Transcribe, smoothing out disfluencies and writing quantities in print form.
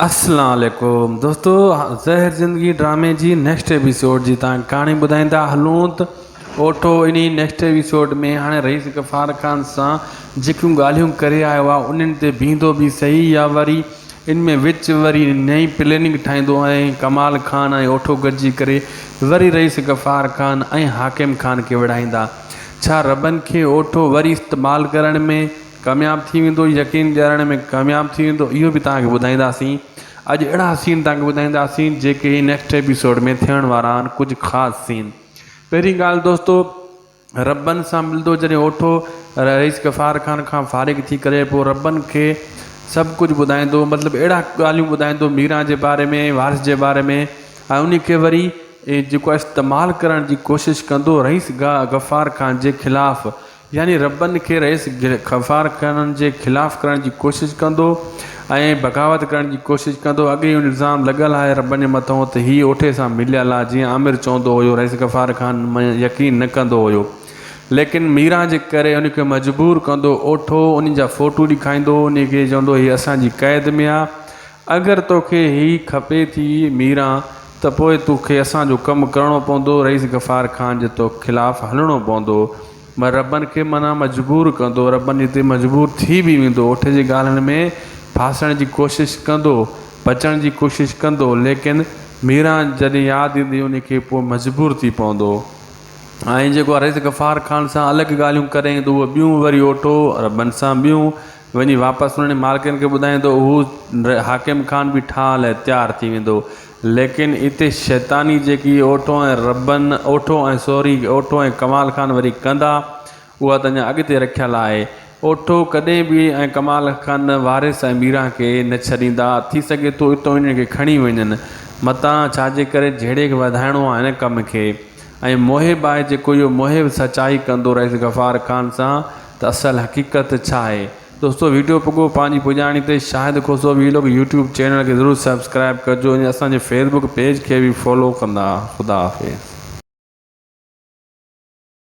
अस्सलाम वालेकुम दोस्तों, ज़हर ज़िंदगी ड्रामे जी नेक्स्ट एपिसोड जी तव्हांखे कहाणी ॿुधाईंदा हलूं त ओठो इन नेक्स्ट एपिसोड में हाणे रईस गफ़ार ख़ान सां जेकियूं ॻाल्हियूं करे आयो आहे उन्हनि ते बीहंदो बि सही या वरी इन में विच वरी नई प्लेनिंग ठाहींदो ऐं कमाल खान ऐं ओठो गॾिजी करे वरी रईस गफ़ार ख़ान ऐं हाकिम खान खे विढ़ाईंदा। छा रबनि खे ओठो वरी इस्तेमालु करण में कामयाबु थी वेंदो, यकीन ॾियारण में कामयाबु थी वेंदो, इहो बि तव्हांखे ॿुधाईंदासीं। अॼु अहिड़ा सीन तव्हांखे ॿुधाईंदासीं जेके नेक्स्ट एपिसोड में थियण वारा आहिनि, कुझु ख़ासि सीन। पहिरीं ॻाल्हि दोस्तों, रबनि सां मिलंदो जॾहिं ओठो रईस गफ़ार ख़ान खां फारिग थी करे पोइ रबनि खे सभु कुझु ॿुधाईंदो, मतिलबु अहिड़ा ॻाल्हियूं ॿुधाईंदो मीरा जे बारे में, वारिस जे बारे में, ऐं उन खे वरी जेको इस्तेमालु करण जी कोशिशि कंदो रईस गफ़ार ख़ान जे ख़िलाफ़ु, यानी रबनि खे रईस गफ़ार ख़ान जे ख़िलाफ़ु करण जी कोशिशि कंदो ऐं बग़ावत करण जी कोशिशि कंदो। अॻे इहो इल्ज़ाम लॻल आहे रबनि जे मथां त हीअ ओठे सां मिलियल आहे, जीअं आमिर चवंदो हुयो रईस गफ़ार ख़ान यकीन न कंदो हुयो, लेकिन मीरा जे करे उनखे मजबूर कंदो। ओठो उन जा फ़ोटू ॾेखारींदो, उनखे चवंदो हीअ असांजी क़ैद में आहे, अगरि तोखे हीअ खपे थी मीरा त पोइ तोखे असांजो कमु करिणो पवंदो, रईस गफ़ार ख़ान जे तो ख़िलाफ़ु हलणो पवंदो। मां रबनि खे माना मजबूर कंदो, रबनि हिते मजबूर थी बि वेंदो, ओठे जी ॻाल्हियुनि में फासण जी कोशिशि कंदो, बचण जी कोशिशि कंदो, लेकिन मीरा जॾहिं यादि ईंदी उनखे पोइ मजबूर थी पवंदो। ऐं जेको रईस गफ़ार ख़ान सां अलॻि ॻाल्हियूं करे ईंदो उहो ॿियूं वरी ओठो रबनि सां ॿियूं वञी वापसि उन्हनि मालिकनि खे ॿुधाईंदो, हू हाकिम ख़ान बि ठाह लाइ तयारु थी वेंदो। लेकिन हिते शैतानी जेकी ओठो ऐं रबनि ओठो ऐं कमाल ख़ान वरी कंदा, उहा त अञा अॻिते रखियलु आहे। ओठो कॾहिं बि ऐं कमाल ख़ान वारिस ऐं मीरा खे न छॾींदा, थी सघे थो हितां इनखे खणी वञनि मतां, छाजे करे जहिड़े खे वधाइणो आहे हिन कम खे। ऐं मोहिब आहे जेको इहो मोहिब सचाई कंदो रईस गफ़ार ख़ान सां त असल हक़ीक़त छा आहे। दोस्तों वीडियो पुॻो पंहिंजी पुॼाणी ते, शायदि को सो वीडियो यूट्यूब चैनल खे ज़रूरु सब्सक्राइब कजो ऐं असांजे फेसबुक पेज खे बि फॉलो कंदा। ख़ुदा हाफ़िज़।